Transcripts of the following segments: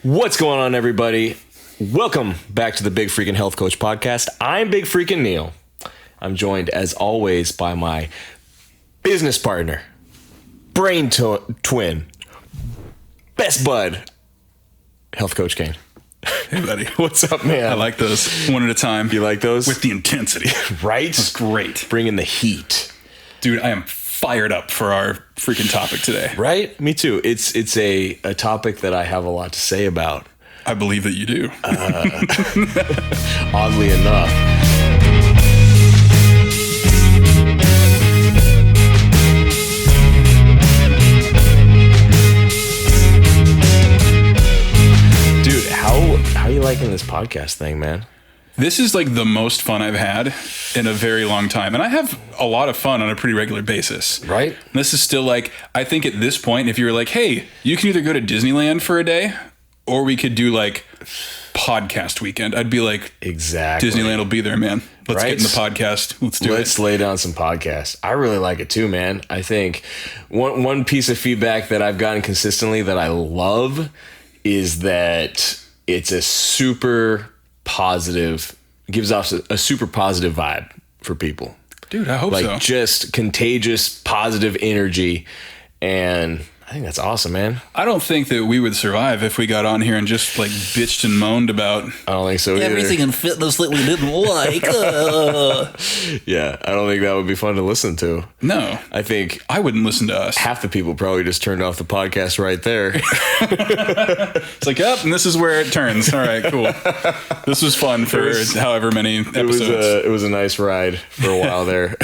What's going on, everybody? Welcome back to the Big Freakin Health Coach Podcast. I'm Big Freakin Neil. I'm joined, as always, by my business partner, brain twin, best bud, Health Coach Kane. Hey, buddy. What's up, man? I like those one at a time. You like those? With the intensity. Right? That's great. Bringing the heat. Dude, I am fired up for our freaking topic today. Right? Me too. It's a topic that I have a lot to say about. I believe that you do. Oddly enough. Dude, how are you liking this podcast thing, man? This is like the most fun I've had in a very long time. And I have a lot of fun on a pretty regular basis. Right? And this is still like, I think at this point, if you were like, hey, you can either go to Disneyland for a day or we could do like podcast weekend, I'd be like, exactly. Disneyland will be there, man. Let's get in the podcast. Let's lay down some podcasts. I really like it too, man. I think one piece of feedback that I've gotten consistently that I love is that it's a super positive, gives off a super positive vibe for people. Dude, I hope so. Like just contagious, positive energy. And I think that's awesome, man. I don't think that we would survive if we got on here and just like bitched and moaned about I don't think so either. Everything in fitness that we didn't like. Yeah, I don't think that would be fun to listen to. No. I think I wouldn't listen to us. half the people probably just turned off the podcast right there. It's like, yep, and this is where it turns. All right, cool. This was fun for however many episodes. It was a nice ride for a while there.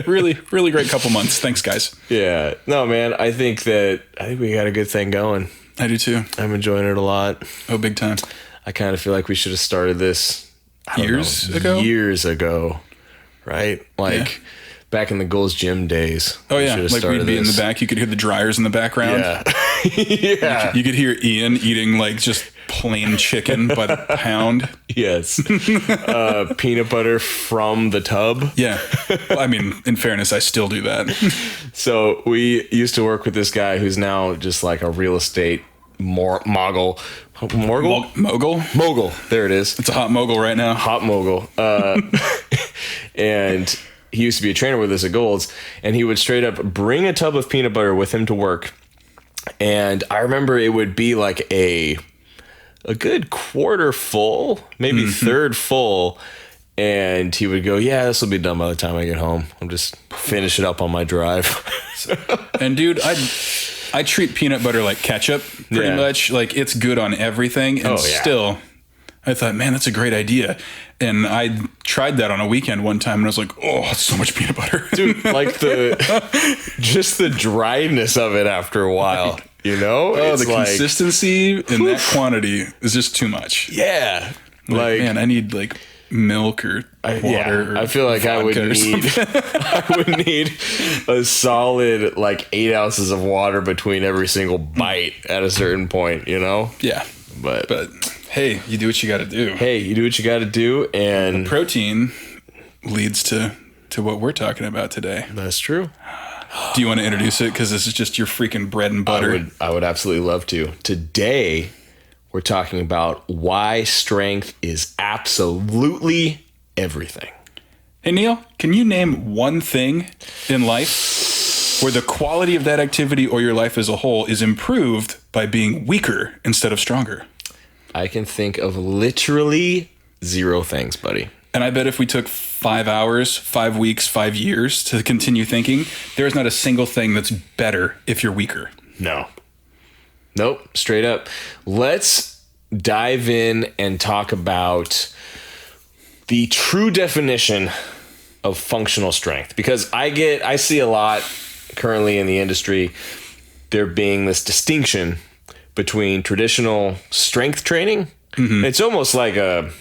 Really, really great couple months. Thanks, guys. Yeah. No, man, I think we got a good thing going. I do too. I'm enjoying it a lot. Oh, big time. I kind of feel like we should have started this Years ago, right? Like back in the Gold's Gym days. Oh yeah, like we'd be in the back. You could hear the dryers in the background. Yeah. Yeah. You could hear Ian eating like just plain chicken by the pound. Yes. Peanut butter from the tub. Yeah. Well, I mean, in fairness, I still do that. So we used to work with this guy who's now just like a real estate mogul. Mogul. There it is. It's a hot mogul right now. Hot mogul. And he used to be a trainer with us at Gold's, and he would straight up bring a tub of peanut butter with him to work. And I remember it would be like a good quarter full, maybe third full. And he would go, yeah, this will be done by the time I get home. I'm just finish it up on my drive. And dude, I treat peanut butter like ketchup pretty much. Like it's good on everything. And still, I thought, man, that's a great idea. And I tried that on a weekend one time and I was like, oh, it's so much peanut butter. Dude, like just the dryness of it after a while, you know? Oh, the consistency in that quantity is just too much. Yeah. Like man, I need like milk or water. I feel like I would need a solid like 8 ounces of water between every single bite at a certain point, you know? Yeah. But hey, you do what you got to do. And the protein leads to what we're talking about today. That's true. Do you want to introduce it? Because this is just your freaking bread and butter. I would absolutely love to. Today, we're talking about why strength is absolutely everything. Hey, Neil, can you name one thing in life where the quality of that activity or your life as a whole is improved by being weaker instead of stronger? I can think of literally 0 things, buddy. And I bet if we took 5 hours, 5 weeks, 5 years to continue thinking, there's not a single thing that's better if you're weaker. No. Nope, straight up. Let's dive in and talk about the true definition of functional strength. Because I see a lot currently in the industry, there being this distinction between traditional strength training. Mm-hmm. It's almost like a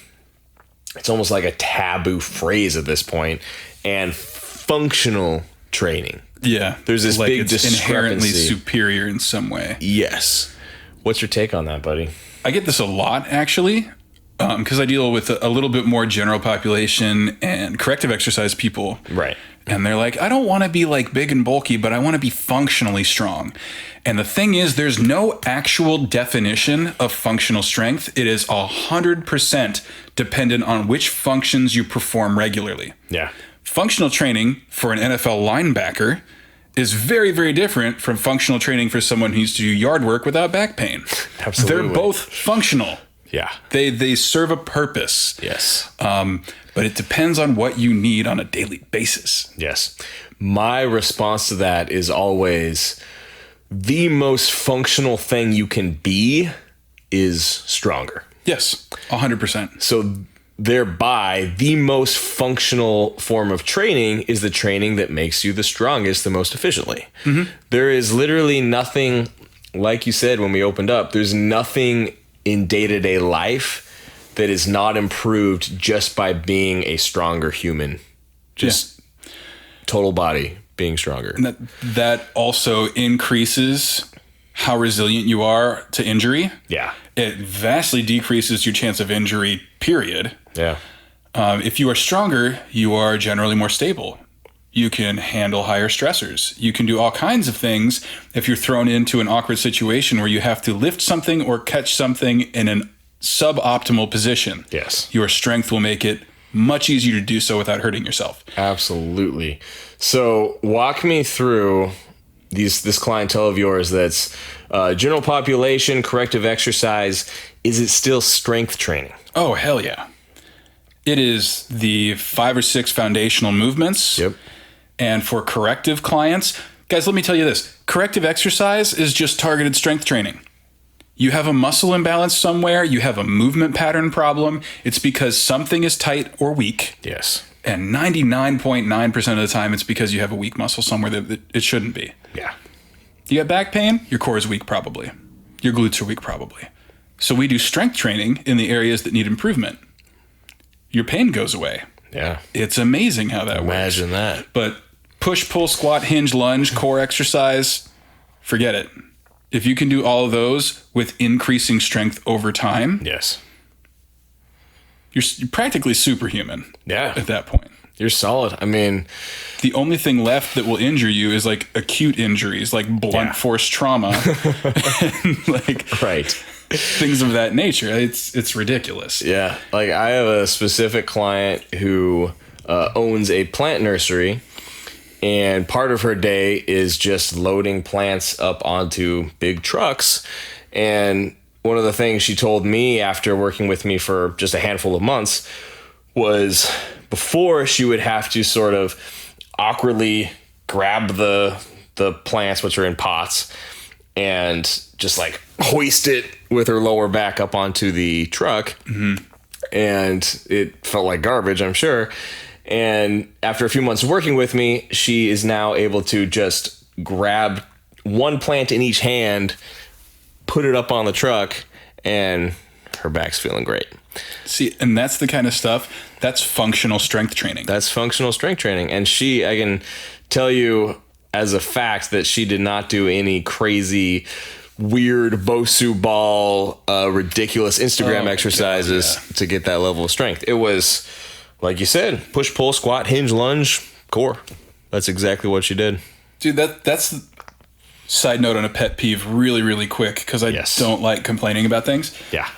taboo phrase at this point, and functional training. Yeah. There's this like big it's discrepancy. Inherently superior in some way. Yes. What's your take on that, buddy? I get this a lot, actually, because I deal with a little bit more general population and corrective exercise people. Right. And they're like, I don't want to be like big and bulky, but I want to be functionally strong. And the thing is, there's no actual definition of functional strength. It is 100% dependent on which functions you perform regularly. Yeah. Functional training for an NFL linebacker is very, very different from functional training for someone who used to do yard work without back pain. Absolutely. They're both functional. Yeah. They serve a purpose. Yes. But it depends on what you need on a daily basis. Yes. My response to that is always the most functional thing you can be is stronger. Yes, 100%. So thereby, the most functional form of training is the training that makes you the strongest the most efficiently. Mm-hmm. There is literally nothing, like you said when we opened up, there's nothing in day-to-day life that is not improved just by being a stronger human. Just total body being stronger. And that also increases how resilient you are to injury. Yeah. It vastly decreases your chance of injury, period. Yeah. If you are stronger, you are generally more stable. You can handle higher stressors. You can do all kinds of things if you're thrown into an awkward situation where you have to lift something or catch something in an suboptimal position. Yes. Your strength will make it much easier to do so without hurting yourself. Absolutely. So walk me through this clientele of yours that's general population, corrective exercise. Is it still strength training? Oh, hell yeah. It is the 5 or 6 foundational movements. Yep. And for corrective clients, guys, let me tell you this. Corrective exercise is just targeted strength training. You have a muscle imbalance somewhere, you have a movement pattern problem, it's because something is tight or weak. Yes. And 99.9% of the time, it's because you have a weak muscle somewhere that it shouldn't be. Yeah. You got back pain, your core is weak probably. Your glutes are weak probably. So we do strength training in the areas that need improvement. Your pain goes away. Yeah. It's amazing how that works. Imagine that. But push, pull, squat, hinge, lunge, core exercise, forget it. If you can do all of those with increasing strength over time, yes, you're practically superhuman. Yeah. At that point. You're solid. I mean, the only thing left that will injure you is like acute injuries, like blunt force trauma, and like right. things of that nature. It's ridiculous. Yeah. Like I have a specific client who owns a plant nursery, and part of her day is just loading plants up onto big trucks. And one of the things she told me after working with me for just a handful of months was before she would have to sort of awkwardly grab the plants, which are in pots, and just like hoist it with her lower back up onto the truck. Mm-hmm. And it felt like garbage, I'm sure. And after a few months working with me, she is now able to just grab one plant in each hand, put it up on the truck, and her back's feeling great. See, and that's the kind of stuff, that's functional strength training. That's functional strength training. And I can tell you as a fact that she did not do any crazy, weird Bosu ball, ridiculous Instagram exercises to get that level of strength. It was, like you said, push, pull, squat, hinge, lunge, core. That's exactly what she did. Dude, that's side note on a pet peeve really, really quick, because I don't like complaining about things. Yeah.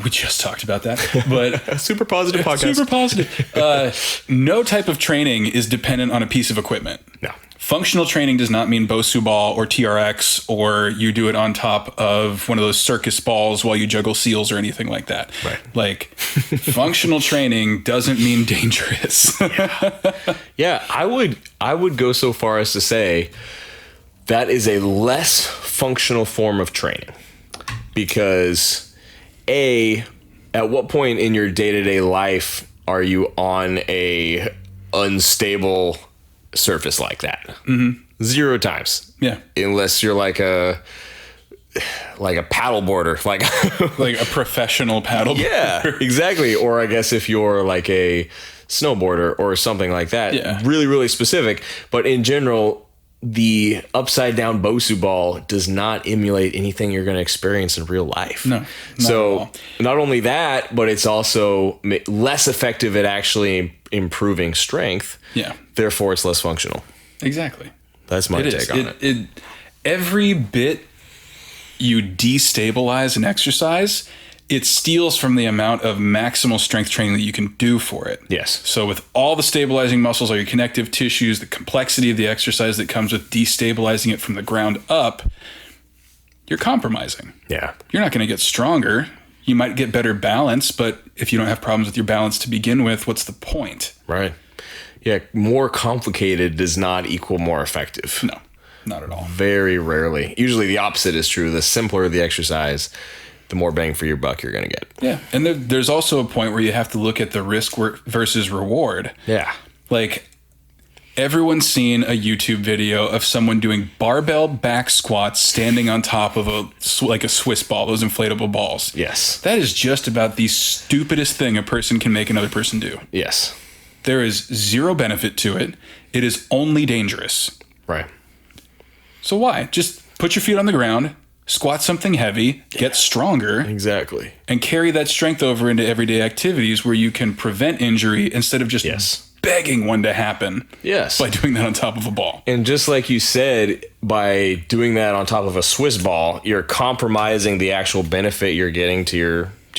We just talked about that, but super positive podcast. Super positive. No type of training is dependent on a piece of equipment. No. Functional training does not mean Bosu ball or TRX, or you do it on top of one of those circus balls while you juggle seals or anything like that. Right. Like, functional training doesn't mean dangerous. Yeah, I would go so far as to say that is a less functional form of training, because at what point in your day-to-day life are you on a unstable surface like that? Mm-hmm. 0 times. Yeah. Unless you're like a paddle boarder, like a professional paddle boarder. Yeah, exactly. Or I guess if you're like a snowboarder or something like that. Yeah. Really, really specific. But in general, the upside down Bosu ball does not emulate anything you're going to experience in real life. No. So not only that, but it's also less effective at actually improving strength. Yeah. Therefore, it's less functional. Exactly. That's my take on it. Every bit you destabilize an exercise, it steals from the amount of maximal strength training that you can do for it. Yes. So with all the stabilizing muscles, all your connective tissues, the complexity of the exercise that comes with destabilizing it from the ground up, you're compromising. Yeah. You're not going to get stronger. You might get better balance, but if you don't have problems with your balance to begin with, what's the point? Right. Yeah. More complicated does not equal more effective. No, not at all. Very rarely. Usually the opposite is true. The simpler the exercise, the more bang for your buck you're going to get. Yeah. And there's also a point where you have to look at the risk versus reward. Yeah. Like, everyone's seen a YouTube video of someone doing barbell back squats standing on top of a Swiss ball, those inflatable balls. Yes. That is just about the stupidest thing a person can make another person do. Yes. There is zero benefit to it. It is only dangerous. Right. So why? Just put your feet on the ground, squat something heavy, get stronger. Exactly. And carry that strength over into everyday activities where you can prevent injury instead of just begging one to happen. Yes. By doing that on top of a ball. And just like you said, by doing that on top of a Swiss ball, you're compromising the actual benefit you're getting to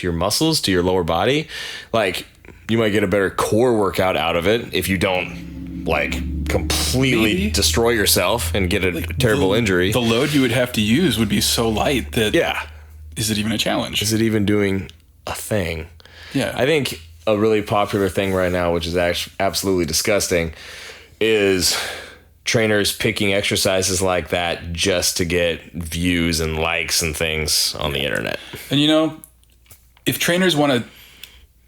your muscles, to your lower body. Like, you might get a better core workout out of it if you don't completely destroy yourself and get a terrible injury. The load you would have to use would be so light that is it even a challenge? Is it even doing a thing? Yeah. I think a really popular thing right now, which is actually absolutely disgusting, is trainers picking exercises like that just to get views and likes and things on the internet. And if trainers want to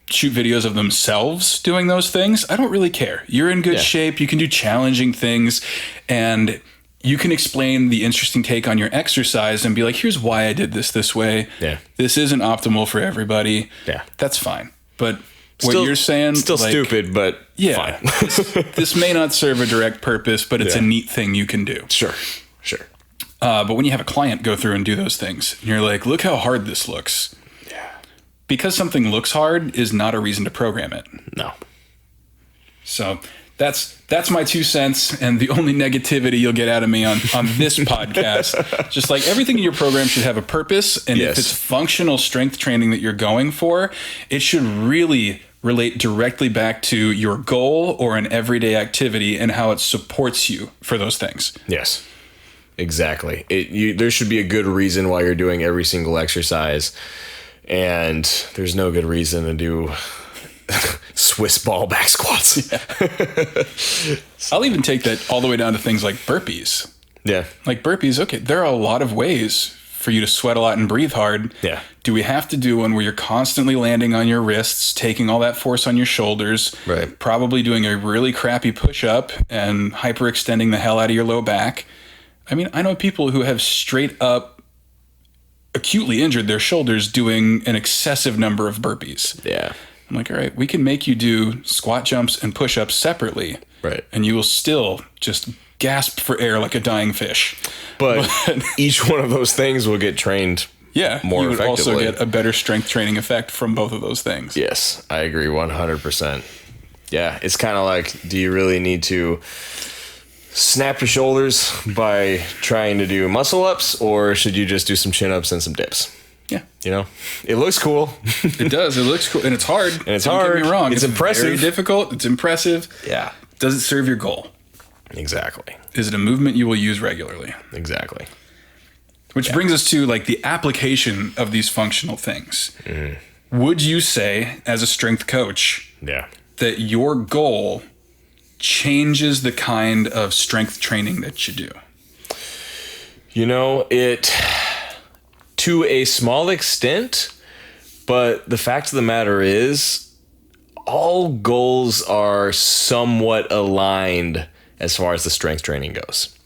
shoot videos of themselves doing those things, I don't really care. You're in good shape. You can do challenging things, and you can explain the interesting take on your exercise and be like, here's why I did this way. Yeah. This isn't optimal for everybody. Yeah. That's fine. But what you're saying, still stupid, but fine. this may not serve a direct purpose, but it's a neat thing you can do. Sure. But when you have a client go through and do those things, and you're like, look how hard this looks. Yeah. Because something looks hard is not a reason to program it. No. So that's my 2 cents, and the only negativity you'll get out of me on this podcast. Just like everything in your program should have a purpose, and if it's functional strength training that you're going for, it should really relate directly back to your goal or an everyday activity and how it supports you for those things. Yes, exactly. There should be a good reason why you're doing every single exercise, and there's no good reason to do Swiss ball back squats. I'll even take that all the way down to things like burpees. Yeah. Like burpees, okay, there are a lot of ways for you to sweat a lot and breathe hard. Yeah. Do we have to do one where you're constantly landing on your wrists, taking all that force on your shoulders, right? Probably doing a really crappy push-up and hyperextending the hell out of your low back? I mean, I know people who have straight up acutely injured their shoulders doing an excessive number of burpees. Yeah. I'm like, all right, we can make you do squat jumps and push-ups separately. Right. And you will still just gasp for air like a dying fish. But each one of those things will get trained more you would effectively. Also get a better strength training effect from both of those things. Yes, I agree 100%. Yeah, it's kind of like, do you really need to snap your shoulders by trying to do muscle ups, or should you just do some chin ups and some dips? Yeah. It looks cool. It does. It looks cool. And it's hard. Don't get me wrong. It's impressive. Very difficult. It's impressive. Yeah. Does it serve your goal? Exactly. Is it a movement you will use regularly? Exactly. Which brings us to the application of these functional things. Would you say, as a strength coach, that your goal changes the kind of strength training that you do? It, to a small extent, but the fact of the matter is, all goals are somewhat aligned as far as the strength training goes.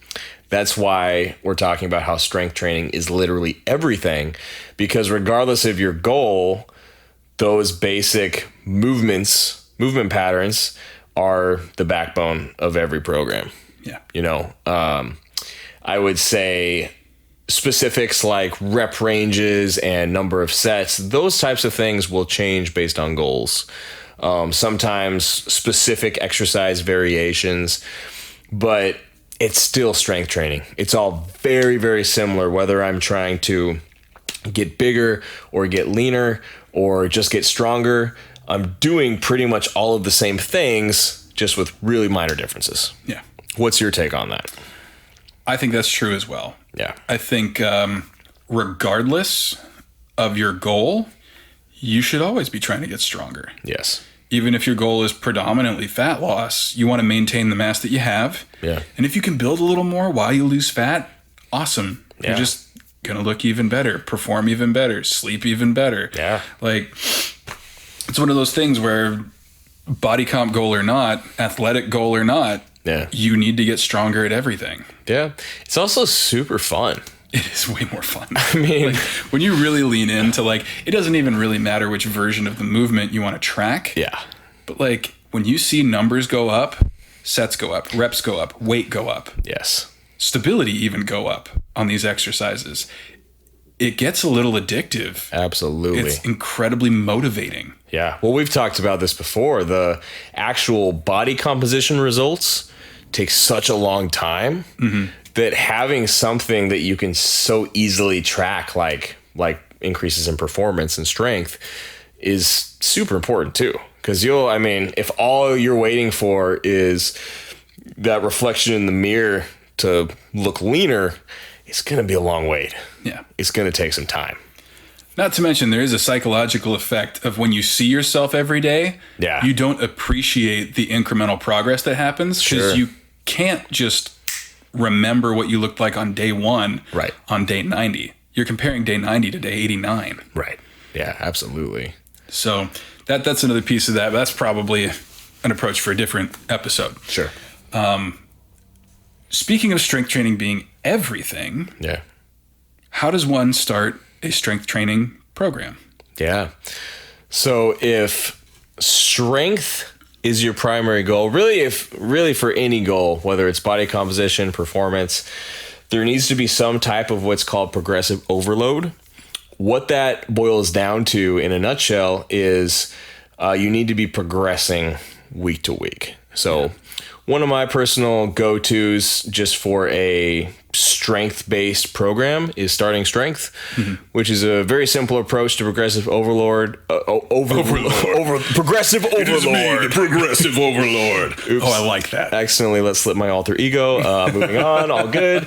That's why we're talking about how strength training is literally everything, because regardless of your goal, those basic movement patterns are the backbone of every program. Yeah. I would say specifics like rep ranges and number of sets, those types of things will change based on goals. sometimes specific exercise variations, but it's still strength training. It's all very, very similar, whether I'm trying to get bigger or get leaner or just get stronger. I'm doing pretty much all of the same things, just with really minor differences. Yeah. What's your take on that? I think that's true as well. Yeah. I think regardless of your goal, you should always be trying to get stronger. Yes. Even if your goal is predominantly fat loss, you want to maintain the mass that you have. Yeah. And if you can build a little more while you lose fat, awesome. Yeah. You're just going to look even better, perform even better, sleep even better. Yeah. Like, it's one of those things where body comp goal or not, athletic goal or not, you need to get stronger at everything. Yeah. It's also super fun. It is way more fun. I mean, like, when you really lean into, like, it doesn't even really matter which version of the movement you want to track. Yeah. But like, when you see numbers go up, sets go up, reps go up, weight go up. Yes. Stability even go up on these exercises. It gets a little addictive. Absolutely. It's incredibly motivating. Yeah. Well, we've talked about this before. The actual body composition results take such a long time that having something that you can so easily track, like increases in performance and strength, is super important too. Because if all you're waiting for is that reflection in the mirror to look leaner, it's going to be a long wait. Yeah. It's going to take some time. Not to mention, there is a psychological effect of when you see yourself every day, you don't appreciate the incremental progress that happens because you can't just remember what you looked like on day 1 on day 90. You're comparing day 90 to day 89. Right. Yeah, absolutely. So that's another piece of that. That's probably an approach for a different episode. Sure. Speaking of strength training being everything, how does one start a strength training program? Yeah. So if strength is your primary goal, really for any goal, whether it's body composition, performance, there needs to be some type of what's called progressive overload. What that boils down to in a nutshell is you need to be progressing week to week. So one of my personal go-tos just for a strength-based program is Starting Strength, which is a very simple approach to progressive overload. Progressive overlord. It is me, the progressive overlord. Oops. Oh, I like that. Accidentally let slip my alter ego. Moving on, all good.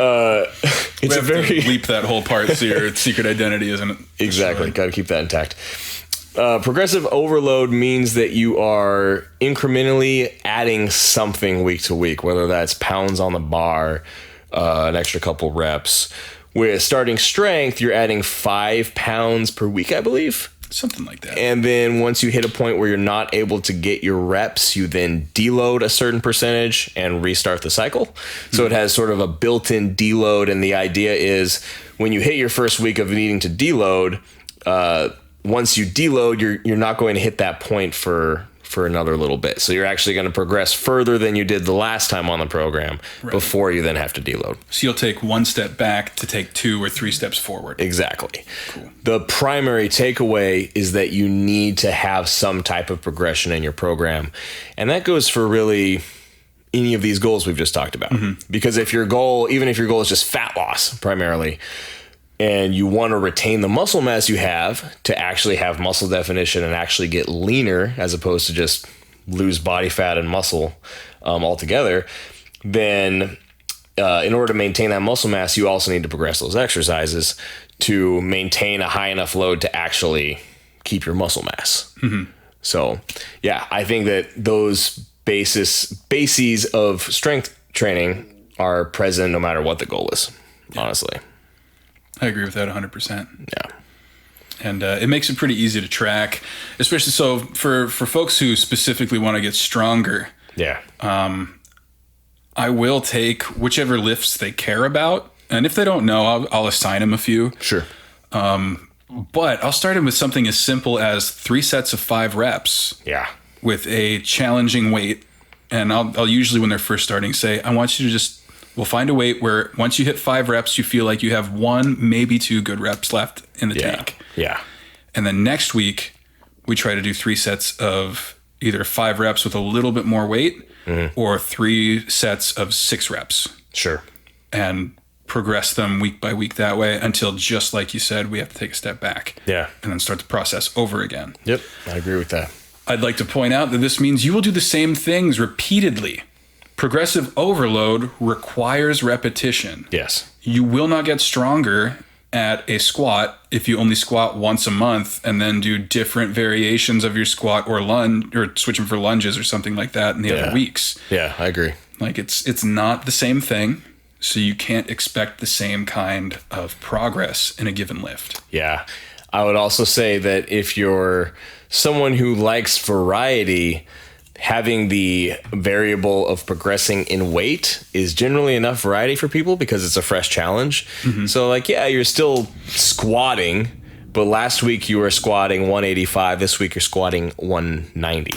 It's a very to leap that whole part so your secret identity isn't exactly. Got to keep that intact. Progressive overload means that you are incrementally adding something week to week, whether that's pounds on the bar, an extra couple reps. With Starting Strength, you're adding 5 pounds per week, I believe. Something like that. And then once you hit a point where you're not able to get your reps, you then deload a certain percentage and restart the cycle. So it has sort of a built-in deload. And the idea is when you hit your first week of needing to deload, once you deload, you're not going to hit that point for another little bit. So you're actually going to progress further than you did the last time on the program before you then have to deload. So you'll take 1 step back to take 2 or 3 steps forward. Exactly. Cool. The primary takeaway is that you need to have some type of progression in your program. And that goes for really any of these goals we've just talked about. Because if your goal, even if your goal is just fat loss primarily, and you want to retain the muscle mass you have to actually have muscle definition and actually get leaner as opposed to just lose body fat and muscle altogether, then in order to maintain that muscle mass, you also need to progress those exercises to maintain a high enough load to actually keep your muscle mass. So, yeah, I think that those bases of strength training are present no matter what the goal is, honestly. I agree with that 100%. Yeah. And it makes it pretty easy to track, especially so for folks who specifically want to get stronger. Yeah. I will take whichever lifts they care about. And if they don't know, I'll assign them a few. Sure. But I'll start them with something as simple as 3 sets of 5 reps. Yeah. With a challenging weight. And I'll usually, when they're first starting, say, I want you to we'll find a weight where once you hit 5 reps, you feel like you have 1, maybe 2 good reps left in the tank. Yeah. And then next week, we try to do 3 sets of either 5 reps with a little bit more weight or 3 sets of 6 reps. Sure. And progress them week by week that way until, just like you said, we have to take a step back. Yeah. And then start the process over again. Yep. I agree with that. I'd like to point out that this means you will do the same things repeatedly. Progressive overload requires repetition. Yes. You will not get stronger at a squat if you only squat once a month and then do different variations of your squat or lunge, or switching for lunges or something like that in the other weeks. Yeah, I agree. Like it's not the same thing, so you can't expect the same kind of progress in a given lift. Yeah. I would also say that if you're someone who likes variety, having the variable of progressing in weight is generally enough variety for people because it's a fresh challenge. So like, yeah, you're still squatting, but last week you were squatting 185. This week you're squatting 190.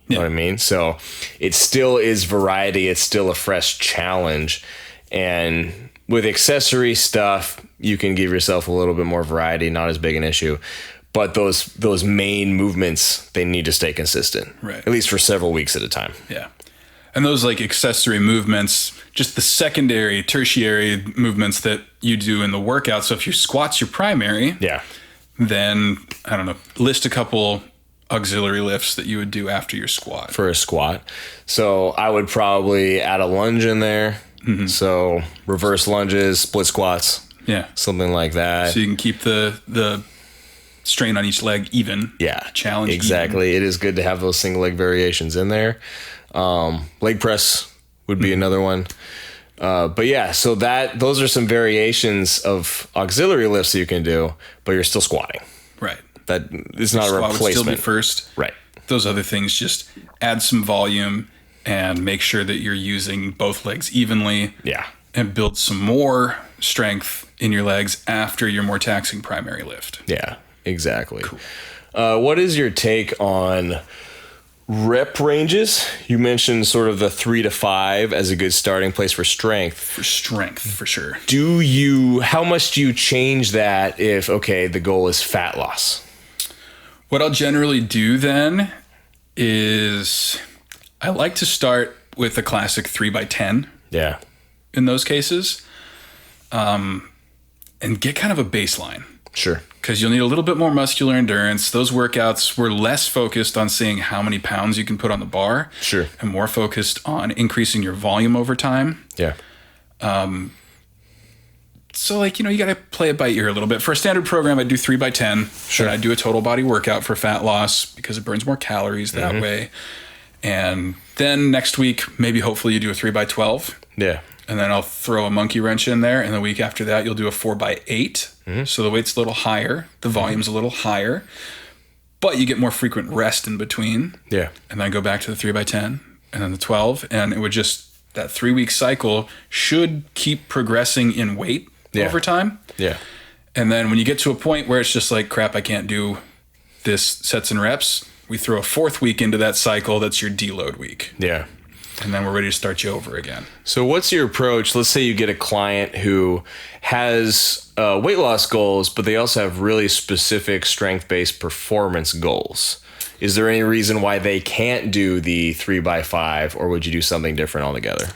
You know what I mean? So it still is variety. It's still a fresh challenge. And with accessory stuff, you can give yourself a little bit more variety, not as big an issue. But those main movements, they need to stay consistent, right? At least for several weeks at a time. Yeah. And those like accessory movements, just the secondary, tertiary movements that you do in the workout. So if your squat's your primary, then, I don't know, list a couple auxiliary lifts that you would do after your squat. For a squat. So I would probably add a lunge in there. So reverse lunges, split squats. Yeah. Something like that. So you can keep the strain on each leg even. Yeah. Challenge. Exactly. Even. It is good to have those single leg variations in there. Leg press would be another one. But yeah, so those are some variations of auxiliary lifts that you can do, but you're still squatting. Right. That is not a replacement. Would still be first. Right. Those other things, just add some volume and make sure that you're using both legs evenly. Yeah. And build some more strength in your legs after your more taxing primary lift. Yeah, exactly. Cool. What is your take on rep ranges? You mentioned sort of the 3 to 5 as a good starting place for strength. For strength, for sure. How much do you change that if, okay, the goal is fat loss? What I'll generally do then is I like to start with the classic 3x10. Yeah. In those cases, and get kind of a baseline. Sure. Because you'll need a little bit more muscular endurance. Those workouts were less focused on seeing how many pounds you can put on the bar. Sure. And more focused on increasing your volume over time. Yeah. So, like, you got to play it by ear a little bit. For a standard program, I do 3x10. Sure. And I do a total body workout for fat loss because it burns more calories that way. And then next week, maybe hopefully you do a 3x12. Yeah. And then I'll throw a monkey wrench in there. And the week after that, you'll do a 4x8. So the weight's a little higher. The volume's a little higher. But you get more frequent rest in between. Yeah. And then go back to the 3x10 and then the 12. And it would just, that 3-week cycle should keep progressing in weight over time. Yeah. And then when you get to a point where it's just like, crap, I can't do this sets and reps, we throw a 4th week into that cycle. That's your deload week. Yeah. And then we're ready to start you over again. So what's your approach? Let's say you get a client who has weight loss goals, but they also have really specific strength-based performance goals. Is there any reason why they can't do the 3x5, or would you do something different altogether?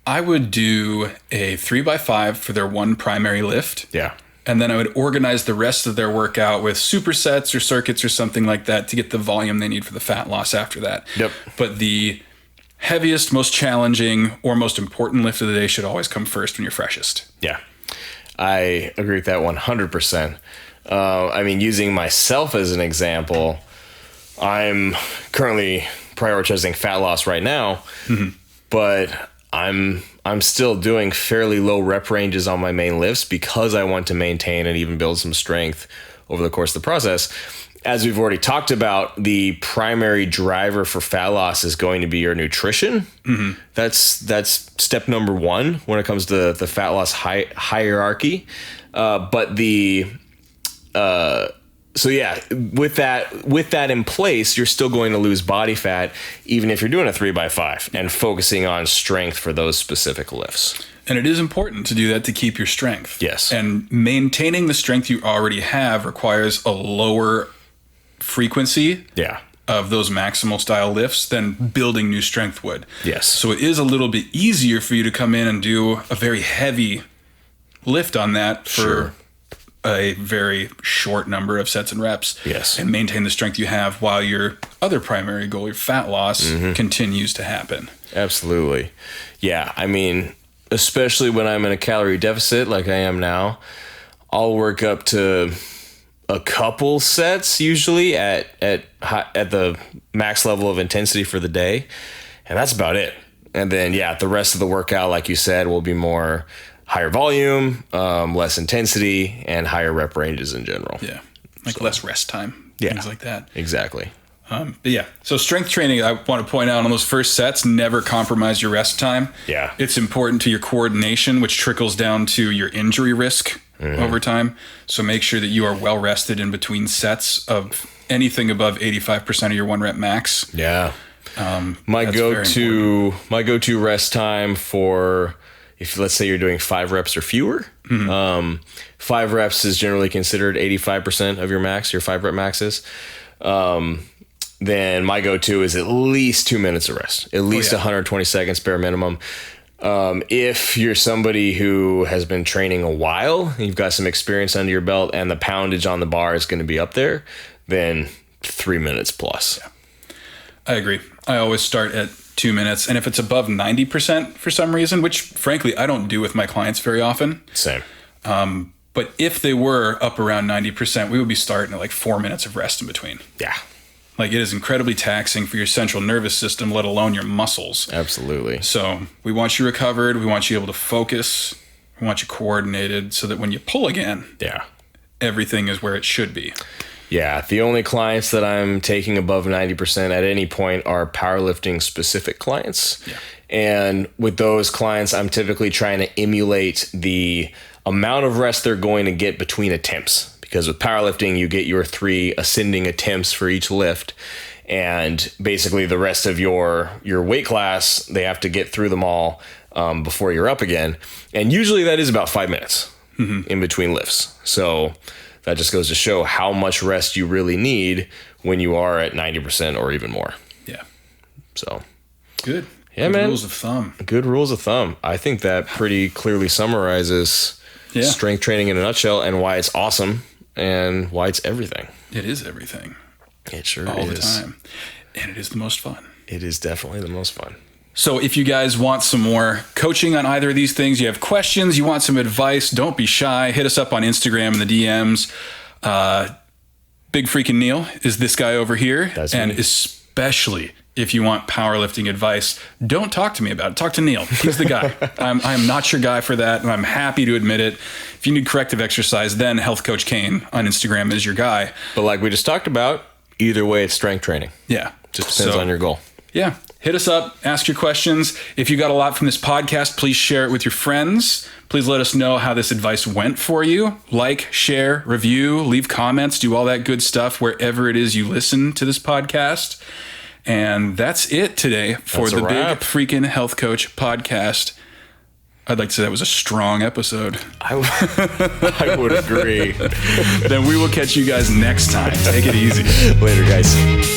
I would do a 3x5 for their one primary lift. Yeah. And then I would organize the rest of their workout with supersets or circuits or something like that to get the volume they need for the fat loss after that. Yep. But the heaviest, most challenging, or most important lift of the day should always come first when you're freshest. Yeah. I agree with that 100%. I mean, using myself as an example, I'm currently prioritizing fat loss right now, but I'm still doing fairly low rep ranges on my main lifts because I want to maintain and even build some strength over the course of the process. As we've already talked about, the primary driver for fat loss is going to be your nutrition. That's step number 1 when it comes to the fat loss hierarchy. So yeah, with that in place, you're still going to lose body fat, even if you're doing a 3x5 and focusing on strength for those specific lifts. And it is important to do that to keep your strength. Yes. And maintaining the strength you already have requires a lower frequency Yeah. of those maximal style lifts than building new strength would. Yes. So it is a little bit easier for you to come in and do a very heavy lift on that for a very short number of sets and reps. Yes. And maintain the strength you have while your other primary goal, your fat loss, continues to happen. Absolutely. Yeah. I mean, especially when I'm in a calorie deficit like I am now, I'll work up to a couple sets usually at the max level of intensity for the day. And that's about it. And then, the rest of the workout, like you said, will be more higher volume, less intensity, and higher rep ranges in general. Yeah. Like less rest time. Things like that. Exactly. So strength training, I want to point out on those first sets, never compromise your rest time. Yeah. It's important to your coordination, which trickles down to your injury risk over time. So make sure that you are well rested in between sets of anything above 85% of your 1 rep max. Yeah. My go-to rest time for, if let's say you're doing 5 reps or fewer, 5 reps is generally considered 85% of your max, your 5 rep maxes. Then my go-to is at least 2 minutes of rest, at least 120 seconds bare minimum. If you're somebody who has been training a while, you've got some experience under your belt, and the poundage on the bar is going to be up there, then 3 minutes plus. Yeah. I agree. I always start at 2 minutes. And if it's above 90% for some reason, which frankly, I don't do with my clients very often. Same. But if they were up around 90%, we would be starting at like 4 minutes of rest in between. Yeah. Like it is incredibly taxing for your central nervous system, let alone your muscles. Absolutely. So we want you recovered. We want you able to focus. We want you coordinated so that when you pull again, everything is where it should be. Yeah. The only clients that I'm taking above 90% at any point are powerlifting specific clients. Yeah. And with those clients, I'm typically trying to emulate the amount of rest they're going to get between attempts. Because with powerlifting, you get your 3 ascending attempts for each lift. And basically the rest of your weight class, they have to get through them all before you're up again. And usually that is about 5 minutes in between lifts. So that just goes to show how much rest you really need when you are at 90% or even more. Yeah. So. Good. Yeah, Good man. rules of thumb. Good rules of thumb. I think that pretty clearly summarizes strength training in a nutshell and why it's awesome. And why it's everything. It is everything. It sure is. All the time. And it is the most fun. It is definitely the most fun. So if you guys want some more coaching on either of these things, you have questions, you want some advice, don't be shy. Hit us up on Instagram in the DMs. Big Freakin' Neil is this guy over here. That's and me. Especially if you want powerlifting advice, don't talk to me about it. Talk to Neil. He's the guy. I'm not your guy for that, and I'm happy to admit it. If you need corrective exercise, then Health Coach Kane on Instagram is your guy. But like we just talked about, either way, it's strength training. Yeah. Just depends on your goal. Yeah. Hit us up. Ask your questions. If you got a lot from this podcast, please share it with your friends. Please let us know how this advice went for you. Like, share, review, leave comments, do all that good stuff wherever it is you listen to this podcast. And that's it today for the Big Freakin' Health Coach podcast. I'd like to say that was a strong episode. I would agree. Then we will catch you guys next time. Take it easy. Later, guys.